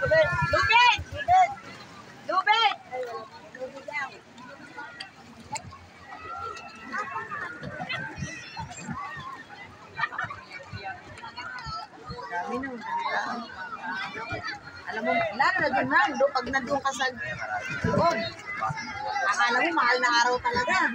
Lubid! Lubid! Dami nang alam mo, lalo na dun man, pag nandun ka sa loob, akala mo mahal na araw talaga.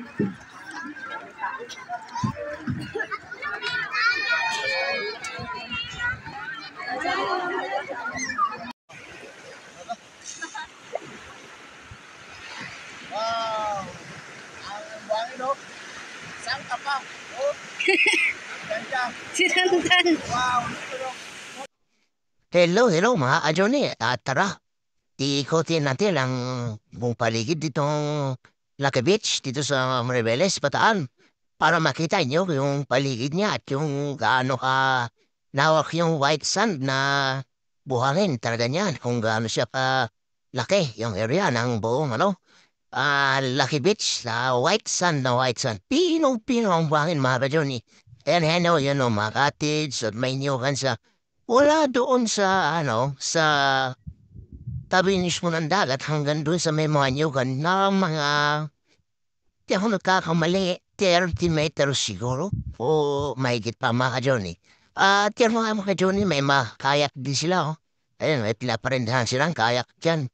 Wow! Ang buhangin, no? Saan ka pa? Oh! Ganda! Sinantan! Wow! Hello mga ka-Johnny. Tara, iikotin natin ang buong paligid ditong Lucky Beach dito sa Maribeles, Bataan para makita nyo yung paligid niya at yung gaano ka lawak yung white sand na buhangin talaga niyan kung gaano siya ka laki yung area ng buong Lucky Beach na white sand. Pinong-pino ang buhangin mga ka-Johnny. Ayan, yan o, mga cottage at may nyugan sa wala doon sa sa tabi mismo ng dagat hanggang doon sa may mga nyugan na mga, di ako nagkakamali, 30 meters siguro o mahigit pa mga ka-Johnny. Tiyan mga ka-Johnny, may mga kayak din sila. Ayun, may pinaparindahan silang kayak dyan.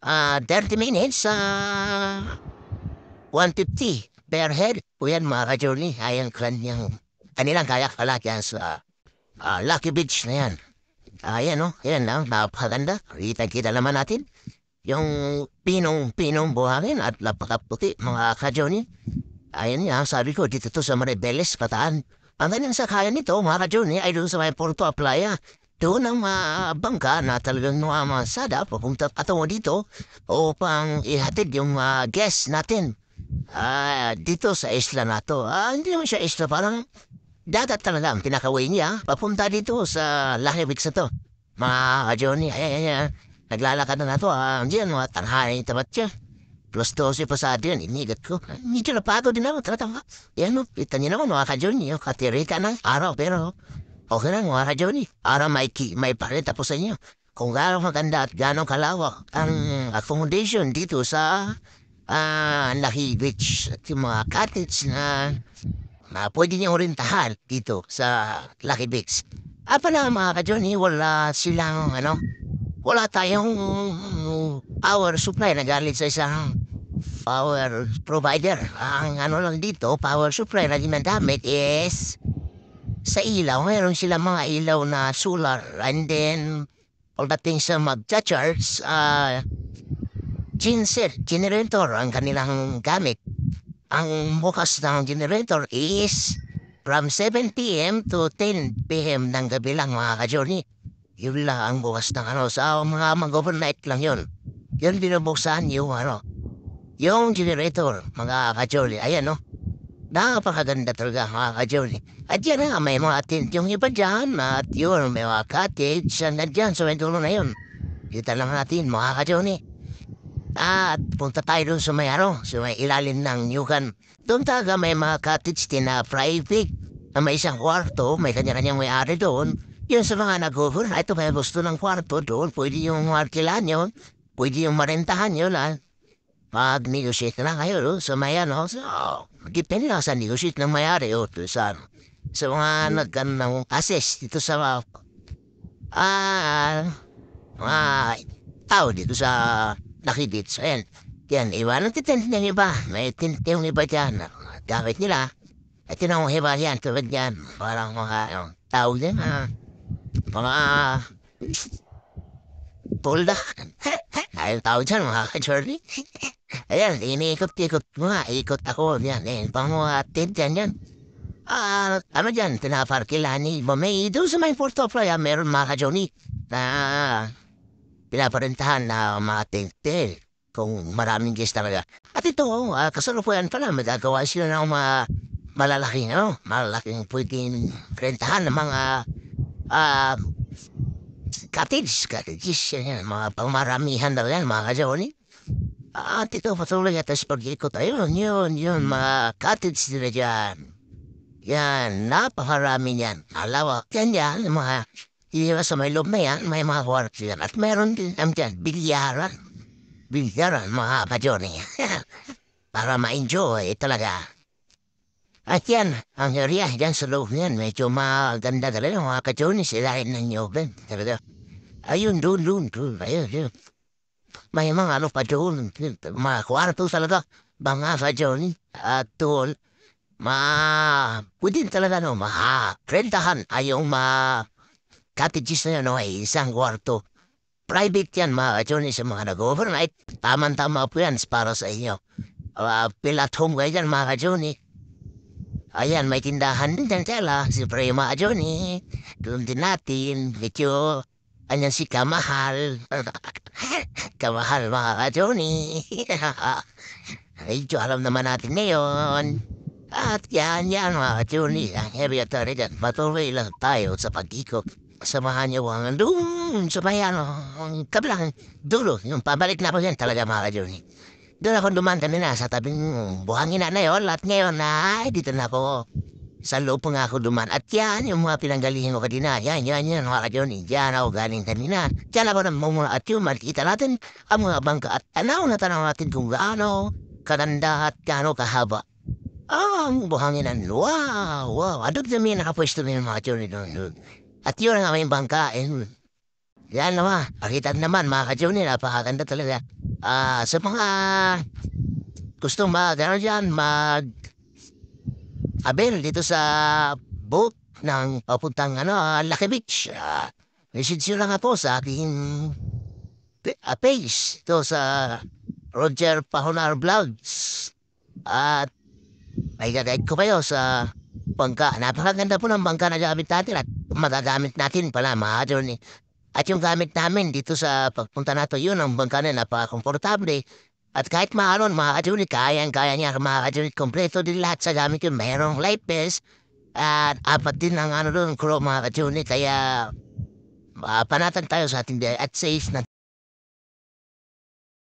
30 minutes, 150 per head. O yan mga ka-Johnny, ayan kanilang kayak pala dyan sa Lucky Beach na yan. Ayan yan lang, napakaganda. Kita naman natin yung pinong buhangin at napakaputi mga ka-Johnny. Ayan yan, sabi ko, dito to sa Maribeles, Bataan. Ang kanyang sakayan nito mga ka-Johnny ay doon sa may Porto Playa. Doon ang bangka na talagang masada papunta patungo dito upang ihatid yung guest natin dito sa isla na to. Hindi naman siya isla, parang dagat talaga ang pinakaway niya papunta dito sa Lucky Beach na to. Mga ka-Johnny, ayan, naglalakad na to. Diyan, mga tanghali tapat siya. Plus 12 pa sa atin, inigat ko. Medyo napagod din ako, talaga. Yan mo, kita niyo naman mga ka-Johnny, katirika ng araw, pero okay lang mga ka-Johnny. Araw may pakita po sa inyo kung gaano maganda at gaano kalawak ang accommodation dito sa Lucky Beach. At yung mga cottage na pwede niyo rin tahan dito sa Lucky Beach. Pala mga ka-Johnny, wala silang wala tayong power supply na galing sa isang power provider. Ang lang dito, power supply na ginagamit is sa ilaw. Mayroon sila mga ilaw na solar, and then pagdating sa mag-charge, generator ang kanilang gamit. Ang bukas ng generator is from 7 p.m. to 10 p.m. ng gabi lang mga ka-Johnny. Yun lang ang bukas ng sa mga mag-overnight lang yun. Yun binubuksan yung yung generator mga ka-Johnny. Ayan napakaganda talaga mga ka-Johnny. At yan may mga tent yung iba dyan at yun may mga cottage nandyan sa may dulo na yun. Kita lang natin mga ka-Johnny. At punta tayo doon sa may sa may ilalim ng nyugan. Doon talaga may mga cottage din na private na may isang kwarto, may kanya-kanyang may-ari doon. Yun sa mga nag-over, ito may gusto ng kwarto doon, pwede yung markilan yun, pwede yung marentahan yun mag-negotiate na kayo sa may so, depende lang sa negotiate ng may-ari sa mga nag-ng assess dito sa mga tao dito sa Lucky Beach. Ayan. Yan, iwanan titent ng iba. May tint yung iba dyan. Gamit nila. At yun ang iba yan. Tulad yan. Parang mga tao din. Mga pulda. Ayun tao dyan mga ka-Johnny. Ayan, iniikot-ikot mga. Ikot ako. Yan. Pang mga tint yan. Dyan? Pinaparkilan ni Mamay. Doon sa may Porto Playa, meron mga ka-Johnny na pinaparentahan na mga tent kung maraming guest talaga. At ito, kasalukuyan pala, magagawa sila ng mga malalaking pwedeng rentahan ng mga cottages, yan, mga pangmaramihan na yan, mga ka-Johnny. At ito, patuloy at pag-ikot, yun, mga cottage nila dyan. Yan, napakarami yan. Alawak, yan, mga Hindi sa may loob na yan, may mga kwarto yan. At meron din dyan, bilyaran. Bilyaran, mga ka-Johnny. Para ma-enjoy talaga. At yan, ang area dyan sa loob niyan, medyo maganda talaga mga ka-Johnny. Silahin ng open. Talaga. Ayun, doon. Ayun. May mga ano pa doon, mga kwarto talaga. Mga ka-Johnny. At doon, pwede talaga no, rentahan ay yung cottages na yun, no, ay isang kwarto. Private yan, mga ka-Johnny, sa mga nag-overnight. Tama-tama po yan para sa inyo. Feel at home kayo dyan, mga ka-Johnny. Ayan, may tindahan din dyan sila. Siyempre, mga ka-Johnny. Doon din natin, medyo, anyan si Kamahal. Kamahal, mga ka-Johnny. Medyo alam naman natin ngayon. At yan, mga ka-Johnny. Ang area talaga. Matuloy lang tayo sa pag-ikot. Samahan niyo ang doon sa may ang kabilang dulo. Yung pabalik na po yan talaga, mga ka-Johnny. Doon ako dumaan kanina sa tabing buhangin na yun. At ngayon dito na ako. Sa loob po nga ako dumaan. At yan, yung mga pinanggalihin ko kanina. Yan, mga ka-Johnny. Diyan ako galing kanina. Diyan ako namumula at yung makikita natin ang mga bangka. At tanaw natin kung gaano kaganda at gaano kahaba. Ang buhanginan. Wow. Ano dyan nakapwesto na yung mga ka-Johnny doon. At yun ang aming bangka. Yan naman. Pakita naman, mga ka-Johnny. Napakaganda talaga. Sa mga gustong gano'n dyan, abel dito sa boat ng papuntang Lucky Beach. Message nyo lang nga po sa aking page. Ito sa Roger Pahonar Vlogs. At may gagawin ko kayo sa bangka. Napakaganda po ng bangka na gamit natin at magagamit natin pala, mga ka-Johnny. At yung gamit namin dito sa pagpunta nato, yun ang bangka na napaka-komportable. At kahit maaron, mga ka-Johnny, kaya niya, mga ka-Johnny, kompleto din lahat sa gamit yun. Mayroong life vest at apat din ang doon, crew, mga ka-Johnny. Kaya panatan tayo sa ating day at safe na